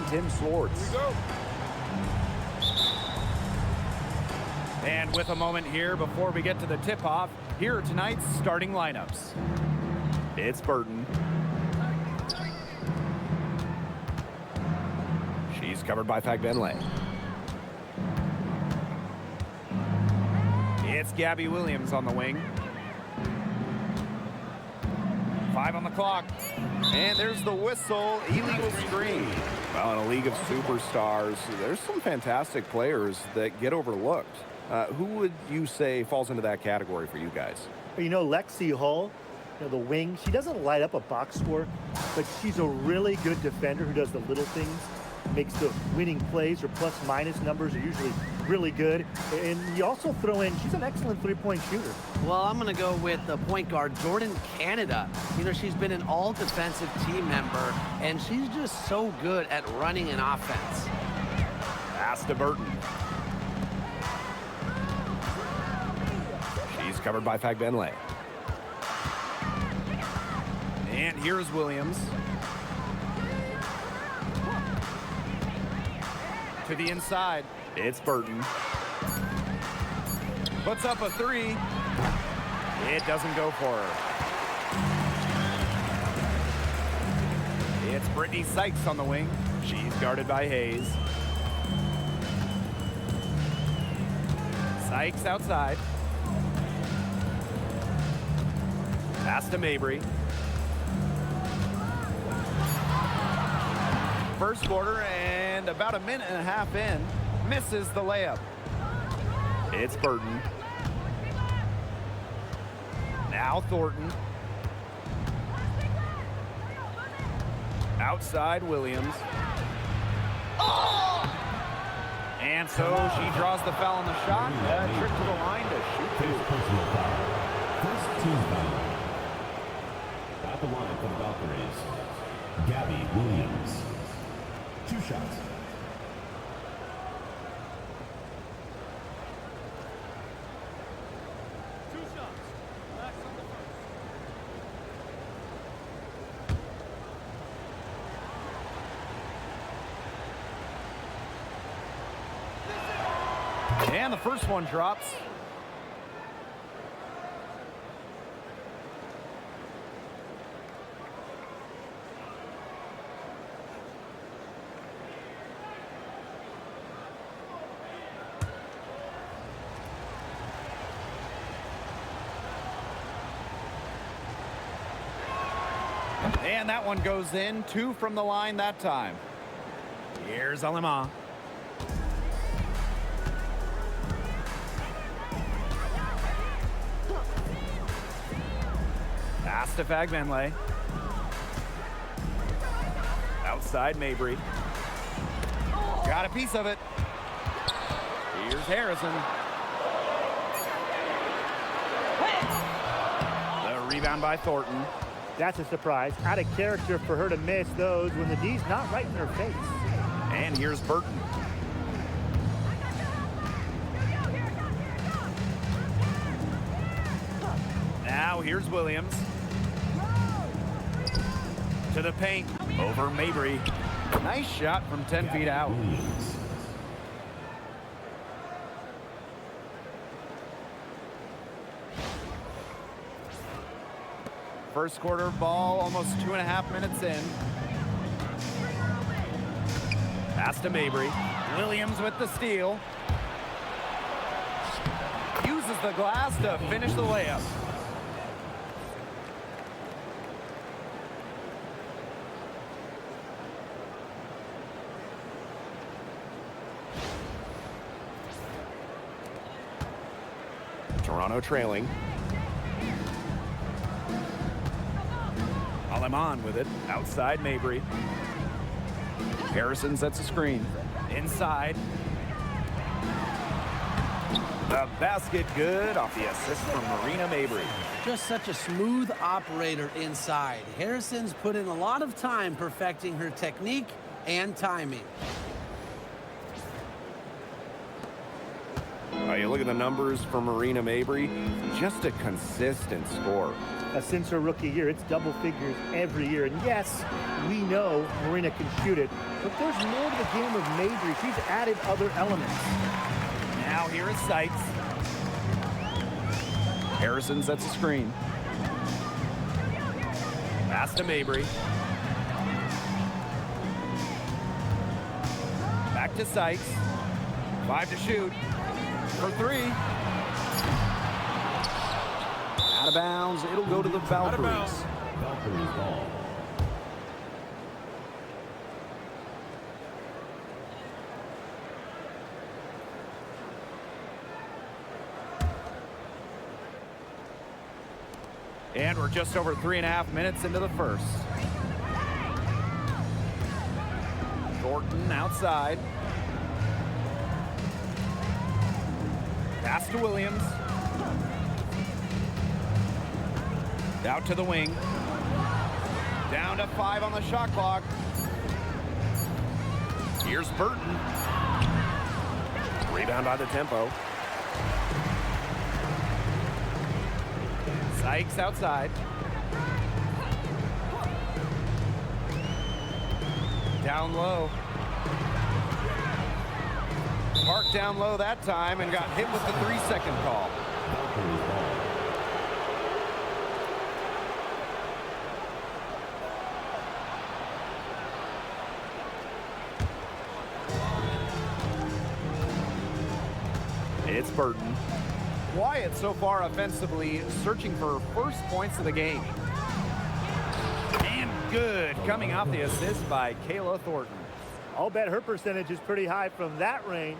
Tim Swartz. Here we go. And with a moment here before we get to the tip-off, here are tonight's starting lineups. It's Burton. She's covered by Fagbenle. It's Gabby Williams on the wing. 5 on the clock. And there's the whistle, illegal screen. Well, in a league of superstars, there's some fantastic players that get overlooked. Who would you say falls into that category for you guys? You know, Lexi Hull, the wing, she doesn't light up a box score, but she's a really good defender who does the little things, makes the winning plays. Her plus-minus numbers are usually really good. And you also throw in, she's an excellent three-point shooter. Well, I'm going to go with the point guard, Jordan Canada. You know, she's been an all-defensive team member, and she's just so good at running an offense. Pass to Burton. She's covered by Fagbenle. And here's Williams. To the inside, it's Burton. Puts up a three. It doesn't go for her. It's Brittany Sykes on the wing. She's guarded by Hayes. Sykes outside. Pass to Mabry. First quarter and about a minute and a half in, misses the layup. It's Burton. Now Thornton. Outside Williams. Oh! And so she draws the foul on the shot. Trip to the line to shoot two. Personal foul. First team foul. At the line for the Valkyries, Gabby Williams. 2 shots. And the first one drops. And that one goes in. 2 from the line that time. Here's Alema. Pass to Fagbenle. Outside Mabry. Got a piece of it. Here's Harrison. The rebound by Thornton. That's a surprise. Out of character for her to miss those when the D's not right in her face. And here's Burton. Now here's Williams. To the paint. Over Mabry. Nice shot from 10 feet out. First quarter ball, almost 2.5 minutes in. Pass to Mabry. Williams with the steal. Uses the glass to finish the layup. Toronto trailing. Aleman with it. Outside Mabry. Harrison sets a screen. Inside. The basket good off the assist from Marina Mabry. Just such a smooth operator inside. Harrison's put in a lot of time perfecting her technique and timing. You look at the numbers for Marina Mabry, just a consistent score. Since her rookie year, it's double figures every year. And yes, we know Marina can shoot it, but there's more to the game of Mabry. She's added other elements. Now here is Sykes. Harrison sets a screen. Pass to Mabry. Back to Sykes. 5 to shoot. For 3. Out of bounds. It'll go to the Valkyries. Valkyries ball. And we're just over 3.5 minutes into the first. Thornton outside. Pass to Williams. Out to the wing. Down to 5 on the shot clock. Here's Burton. Rebound by the tempo. Sykes outside. Down low. Parked down low that time and got hit with the 3-second call. Valkyries ball. It's Burton. Wyatt so far offensively searching for first points of the game. And good, coming off the assist by Kayla Thornton. I'll bet her percentage is pretty high from that range.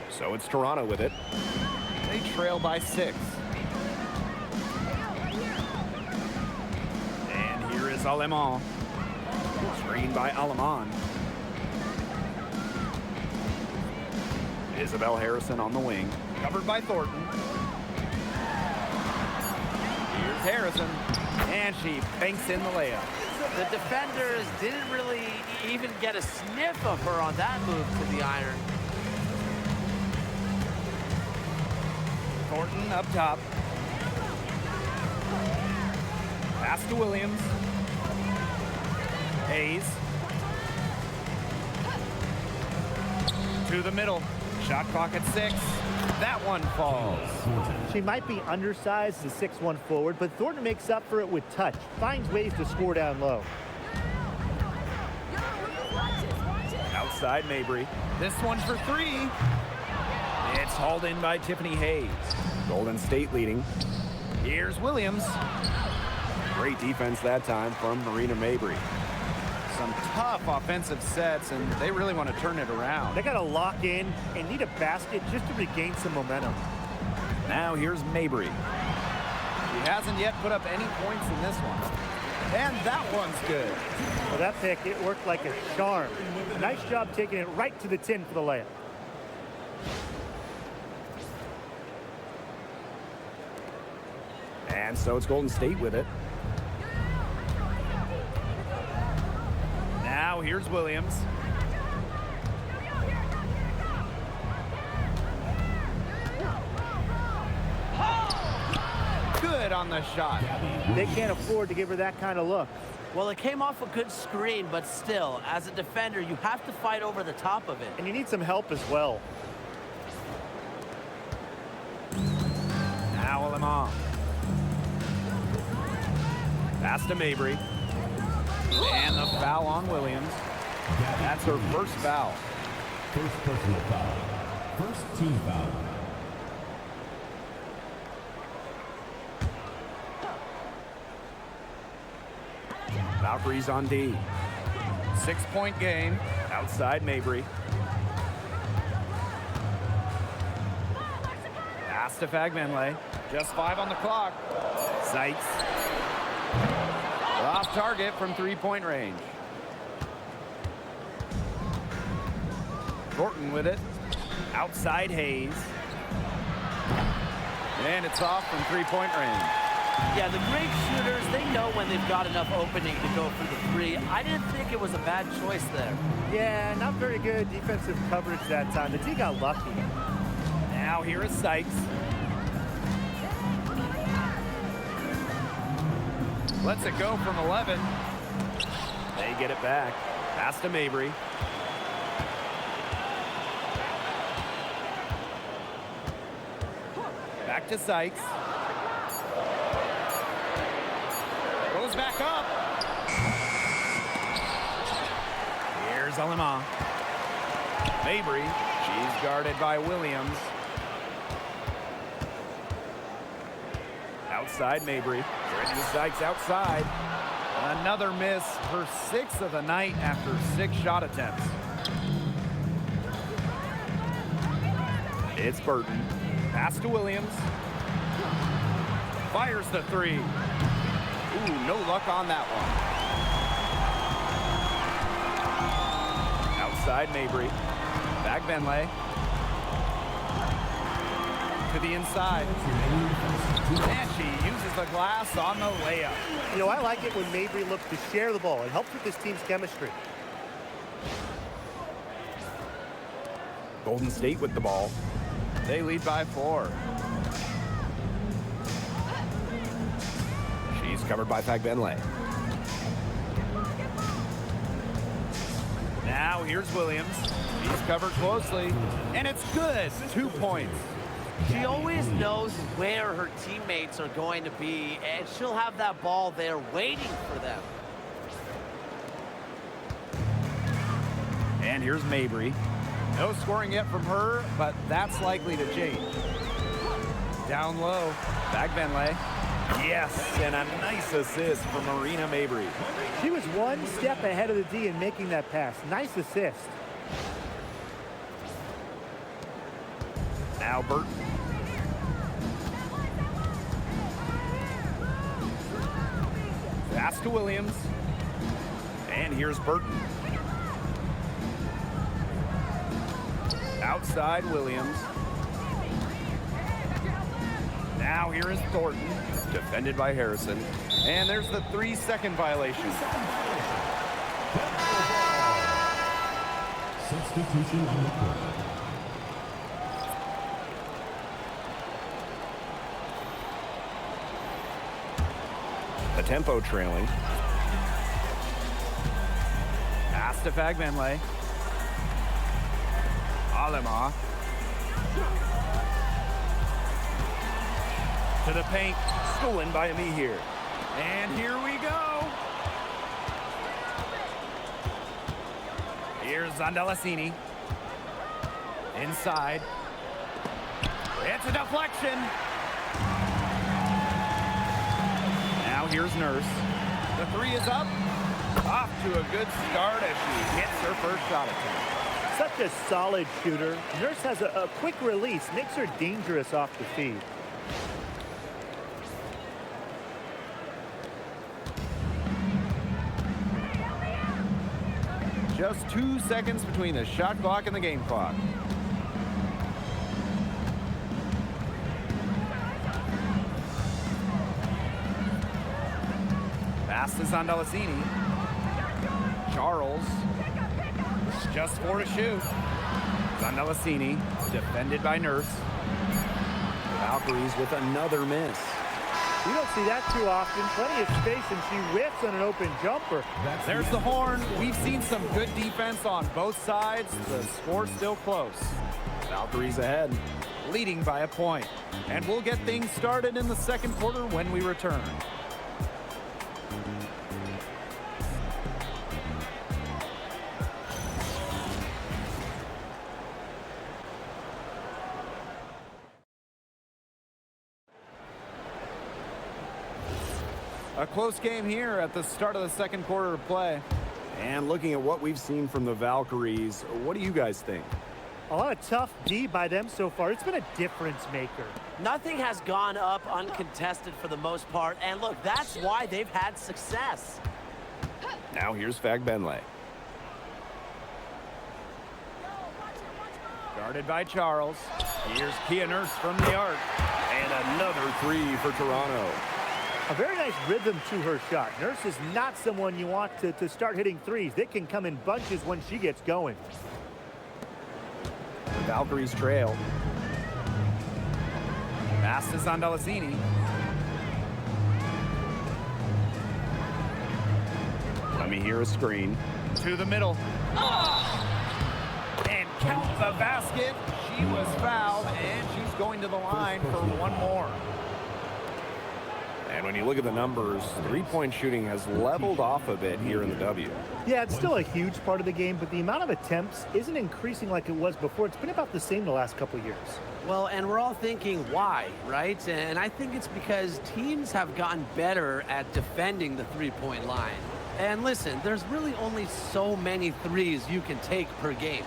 So it's Toronto with it. They trail by 6. And here is Alemán. Screen by Alemán. Isabel Harrison on the wing. Covered by Thornton. Here's Harrison. And she banks in the layup. The defenders didn't really even get a sniff of her on that move to the iron. Thornton up top. Pass to Williams. Hayes. To the middle. Shot clock at 6. That one falls. She might be undersized as a 6'1" forward, but Thornton makes up for it with touch. Finds ways to score down low. Outside Mabry. This one for 3. It's hauled in by Tiffany Hayes. Golden State leading. Here's Williams. Great defense that time from Marina Mabry. Some tough offensive sets, and they really want to turn it around. They got to lock in and need a basket just to regain some momentum. Now here's Mabry. She hasn't yet put up any points in this one. And that one's good. Well, that pick, it worked like a charm. Nice job taking it right to the tin for the layup. And so it's Golden State with it. Now here's Williams. Good on the shot. They can't afford to give her that kind of look. Well, it came off a good screen, but still, as a defender, you have to fight over the top of it. And you need some help as well. Now Alemán. Pass to Mabry. And the foul on Williams. That's her first foul. First personal foul. First team foul. Valkyries on D. 6-point game. Outside Mabry. Pass to Fagmenle. Just 5 on the clock. Sykes. Off target from 3-point range. Thornton with it. Outside Hayes. And it's off from 3-point range. Yeah, the great shooters, they know when they've got enough opening to go for the three. I didn't think it was a bad choice there. Yeah, not very good defensive coverage that time. The D got lucky. Now here is Sykes. Lets it go from 11. They get it back. Pass to Mabry. Back to Sykes. Goes back up. Here's Alema. Mabry. She's guarded by Williams. Outside Mabry. Brittany Sykes outside. Another miss. Her 6th of the night after 6 shot attempts. It's Burton. Pass to Williams. Fires the 3. Ooh, no luck on that one. Outside Mabry. Back Benlay. To the inside. And she uses the glass on the layup. You know, I like it when Mabry looks to share the ball. It helps with this team's chemistry. Golden State with the ball. They lead by 4. She's covered by Fagbenlay. Now here's Williams. He's covered closely, and it's good. 2 points. She always knows where her teammates are going to be, and she'll have that ball there waiting for them. And here's Mabry. No scoring yet from her, but that's likely to change. Down low, Fagbenlay. Yes, and a nice assist from Marina Mabry. She was 1 step ahead of the D in making that pass. Nice assist. Now Burton. Pass to Williams. And here's Burton. Outside Williams. Now here is Thornton. Defended by Harrison. And there's the 3-second violation. Substitution on the court. The tempo trailing. Pass to Fagbenlay. Alema. To the paint. Stolen by me here. And here we go. Here's Zandalasini. Inside. It's a deflection. Now here's Nurse. The 3 is up. Off to a good start as she hits her first shot attempt. Such a solid shooter. Nurse has a quick release, makes her dangerous off the feed. Just 2 seconds between the shot clock and the game clock. Pass to Zandalasini. Charles. Just 4 to shoot. Zandalasini defended by Nurse. Valkyries with another miss. You don't see that too often. Plenty of space, and she whiffs on an open jumper. There's the horn. We've seen some good defense on both sides. The score's still close. Valkyries ahead, leading by a point. And we'll get things started in the second quarter when we return. A close game here at the start of the second quarter of play. And looking at what we've seen from the Valkyries, what do you guys think? A lot of tough D by them so far. It's been a difference maker. Nothing has gone up uncontested for the most part, and look, that's why they've had success. Now here's Fagbenlay. Guarded by Charles. Here's Kia Nurse from the arc. And another 3 for Toronto. A very nice rhythm to her shot. Nurse is not someone you want to start hitting threes. They can come in bunches when she gets going. The Valkyries trail. Pass to Zondalesini. Let me hear a screen. To the middle. And count the basket. She was fouled, and she's going to the line for one more. And when you look at the numbers, three-point shooting has leveled off a bit here in the W. Yeah, it's still a huge part of the game, but the amount of attempts isn't increasing like it was before. It's been about the same the last couple of years. Well, and we're all thinking why, right? And I think it's because teams have gotten better at defending the three-point line. And listen, there's really only so many threes you can take per game.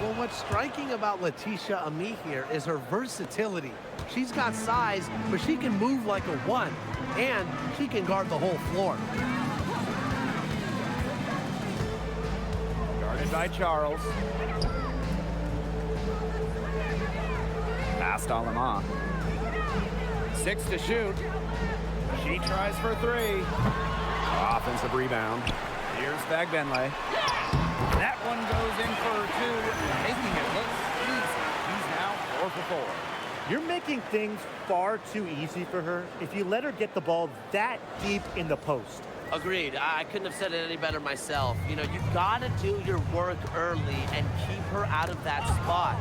Well, what's striking about Letitia Ami here is her versatility. She's got size, but she can move like a one, and she can guard the whole floor. Guarded by Charles. Past Alama. 6 to shoot. She tries for 3. Offensive rebound. Here's Fagbenle. That one goes in for 2, making it look easy. She's now 4 for 4. You're making things far too easy for her if you let her get the ball that deep in the post. Agreed. I couldn't have said it any better myself. You know, you got to do your work early and keep her out of that spot.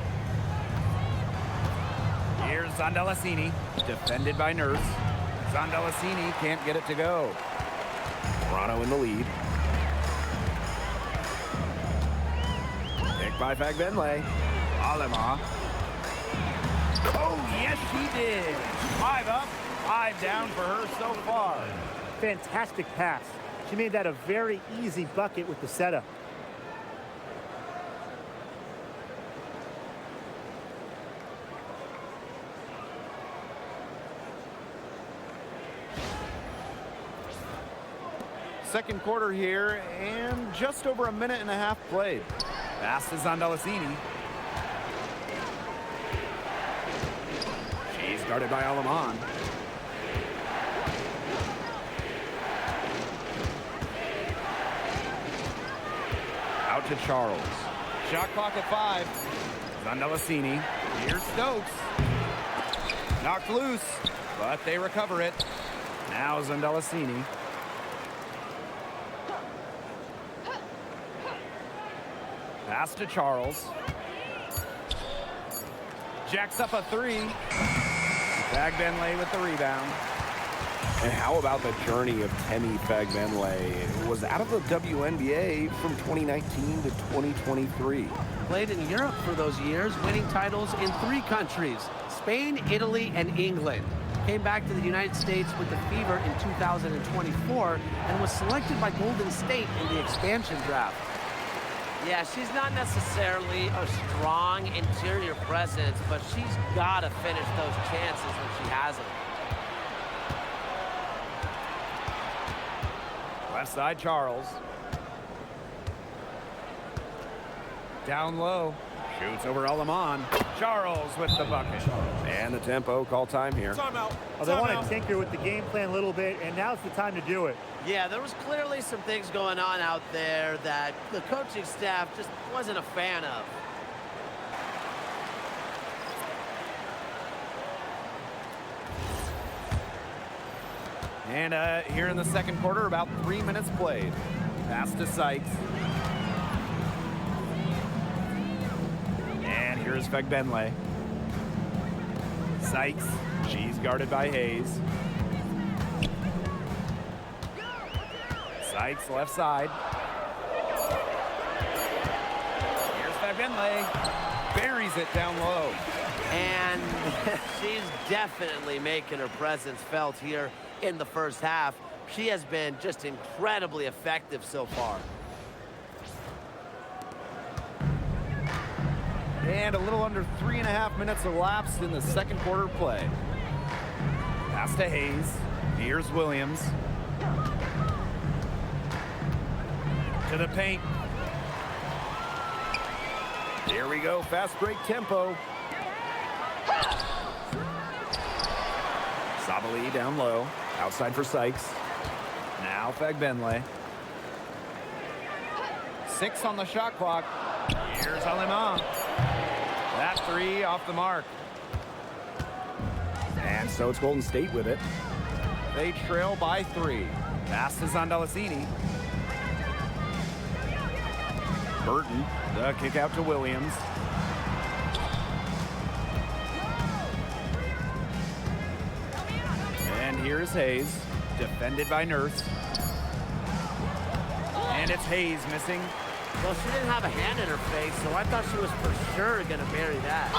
Here's Zondalesini, defended by Nurse. Zondalesini can't get it to go. Toronto in the lead. Picked by Fagbenle. Alema. Oh, yes, she did. 5 up, 5 down for her so far. Fantastic pass. She made that a very easy bucket with the setup. Second quarter here, and just over a minute and a half played. Pass to Zondalesini. She's guarded by Alaman. Out to Charles. Shot clock at 5. Zondalesini. Here's Stokes. Knocked loose, but they recover it. Now Zondalesini. Pass to Charles. Jacks up a 3. Fagbenle with the rebound. And how about the journey of Temi Fagbenle? Was out of the WNBA from 2019 to 2023. Played in Europe for those years, winning titles in 3 countries, Spain, Italy, and England. Came back to the United States with the Fever in 2024 and was selected by Golden State in the expansion draft. Yeah, she's not necessarily a strong interior presence, but she's got to finish those chances when she has them. Left side, Charles. Down low. Shoots over Alaman. Charles with the bucket. And the tempo, call time here. Well, they want to tinker with the game plan a little bit, and now's the time to do it. Yeah, there was clearly some things going on out there that the coaching staff just wasn't a fan of. And here in the second quarter, about 3 minutes played. Pass to Sykes. And here's Fagbenle. Sykes, she's guarded by Hayes. Sykes, left side. Here's Fagbenle. Buries it down low. And she's definitely making her presence felt here in the first half. She has been just incredibly effective so far. And a little under 3.5 minutes elapsed in the second quarter play. Pass to Hayes. Here's Williams. To the paint. Here we go, fast break tempo. Sabali down low. Outside for Sykes. Now Fagbenle. 6 on the shot clock. Here's Alema. That 3 off the mark. And so it's Golden State with it. They trail by 3. Pass to Zandalacini. Burton, the kick out to Williams. And here's Hayes, defended by Nurse. And it's Hayes missing. Well, she didn't have a hand in her face, so I thought she was for sure going to bury that.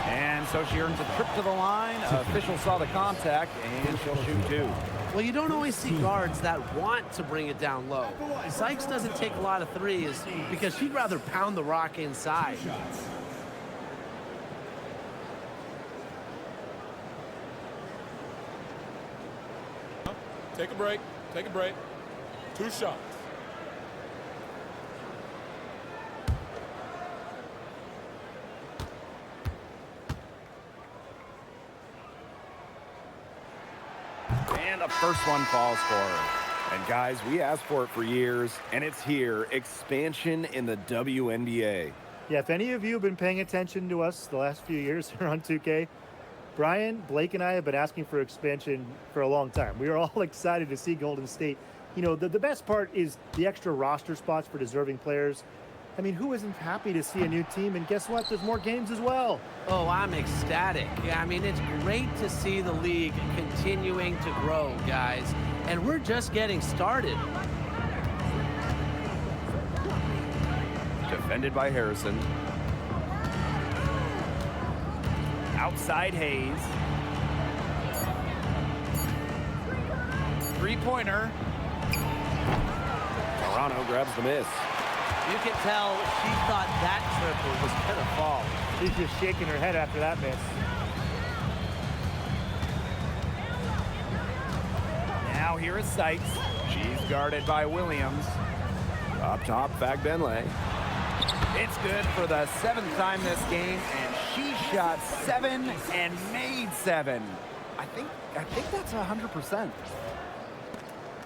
And so she earns a trip to the line. Official saw the contact, and she'll shoot 2. Well, you don't always see guards that want to bring it down low. Sykes doesn't take a lot of threes because she'd rather pound the rock inside. Take a break. Take a break. 2 shots. And the first one falls for her. And guys, we asked for it for years, and it's here. Expansion in the WNBA. Yeah, if any of you have been paying attention to us the last few years here on 2K, Brian, Blake, and I have been asking for expansion for a long time. We are all excited to see Golden State. You know, the best part is the extra roster spots for deserving players. I mean, who isn't happy to see a new team? And guess what? There's more games as well. Oh, I'm ecstatic. Yeah, I mean, it's great to see the league continuing to grow, guys. And we're just getting started. Defended by Harrison. Outside Hayes. 3-pointer. Toronto grabs the miss. You can tell she thought that triple was going to fall. She's just shaking her head after that miss. Now here is Sykes. She's guarded by Williams. Up top, Fagbenle. It's good for the 7th time this game, and she shot 7 and made 7. I think that's 100%.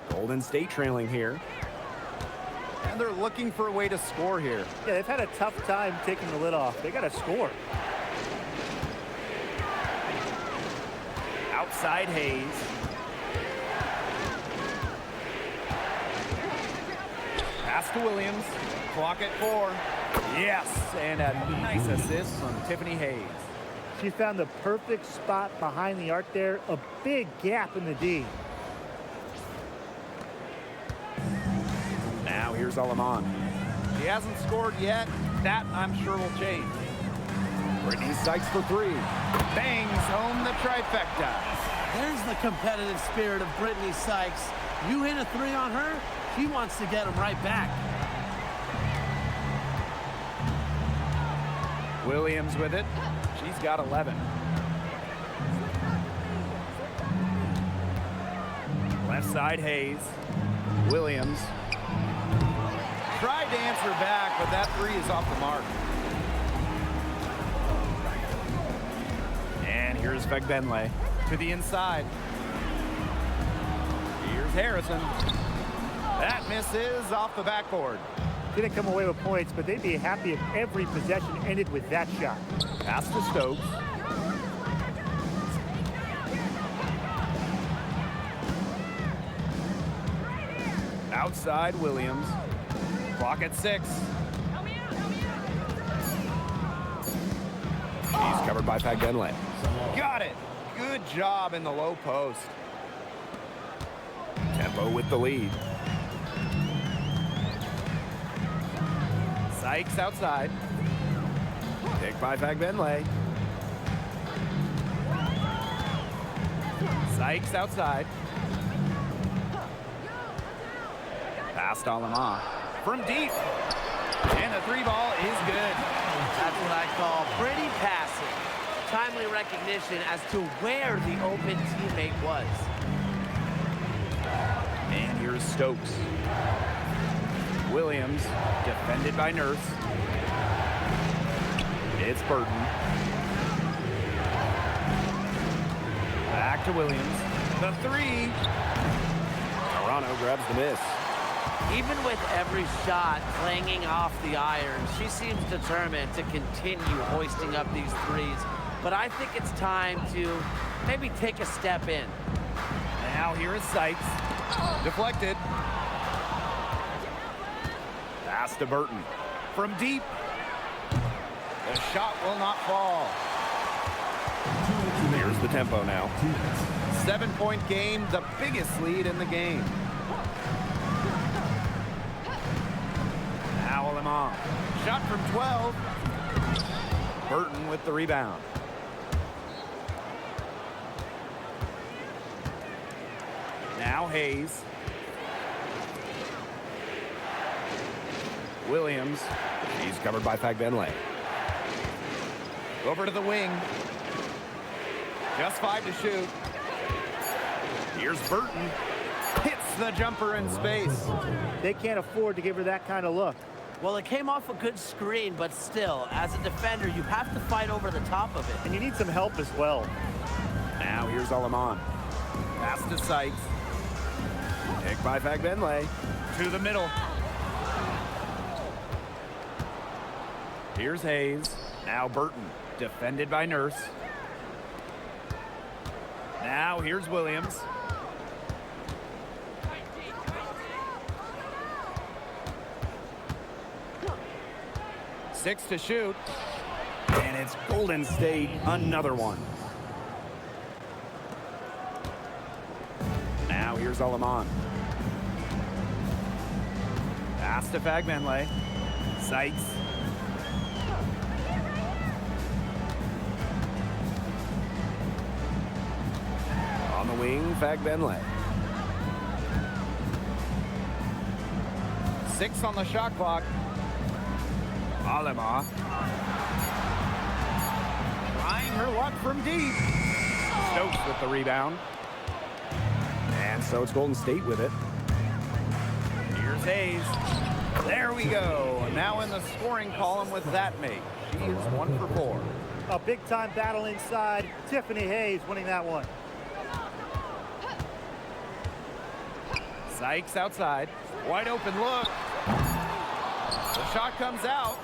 Golden State trailing here. And they're looking for a way to score here. Yeah, they've had a tough time taking the lid off. They got to score. Outside Hayes. Pass to Williams. Clock at 4. Yes, and a nice assist from Tiffany Hayes. She found the perfect spot behind the arc there. A big gap in the D. Now here's Alaman. She hasn't scored yet. That, I'm sure, will change. Brittany Sykes for 3. Bangs home the trifecta. There's the competitive spirit of Brittany Sykes. You hit a 3 on her, she wants to get them right back. Williams with it. She's got 11. Left side Hayes. Williams. Tried to answer back, but that 3 is off the mark. And here's Fagbenle to the inside. Here's Harrison. That misses off the backboard. Didn't come away with points, but they'd be happy if every possession ended with that shot. Pass to Stokes. Outside Williams. Clock at 6. He's covered by Fagbenle. Got it. Good job in the low post. Tempo with the lead. Sykes outside. Picked by Fagbenle. Sykes outside. Pass to Alema. From deep. And the 3 ball is good. That's what I call pretty passing. Timely recognition as to where the open teammate was. And here's Stokes. Williams, defended by Nurse. It's Burton. Back Back to Williams. The three. Toronto grabs the miss. Even with every shot clanging off the iron, she seems determined to continue hoisting up these threes. But I think it's time to maybe take a step in. Now here is Sykes. Deflected. Pass to Burton. From deep. The shot will not fall. Here's the tempo now. 7-point game, the biggest lead in the game. Now Lamont. Shot from 12. Burton with the rebound. Now Hayes. Williams. He's covered by Fagbenle. Over to the wing. Just 5 to shoot. Here's Burton. Hits the jumper in space. They can't afford to give her that kind of look. Well, it came off a good screen, but still, as a defender, you have to fight over the top of it. And you need some help as well. Now here's Alaman. Pass to Sykes. Picked by Fagbenle. To the middle. Here's Hayes. Now Burton. Defended by Nurse. Now here's Williams. Six to shoot. And it's Golden State, another one. Now here's Alaman. Pass to Fagbenle. Sykes. On the wing, Fagbenle. 6 on the shot clock. Alema. Trying her luck from deep. Stokes with the rebound. And so it's Golden State with it. Here's Hayes. There we go. Now in the scoring column with that make. She is 1 for 4. A big-time battle inside. Tiffany Hayes winning that one. Sykes outside. Wide open look. The shot comes out.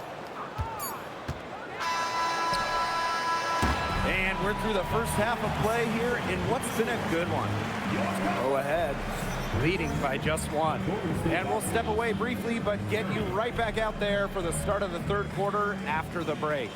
And we're through the first half of play here in what's been a good one. Go ahead, leading by just 1. And we'll step away briefly, but get you right back out there for the start of the third quarter after the break.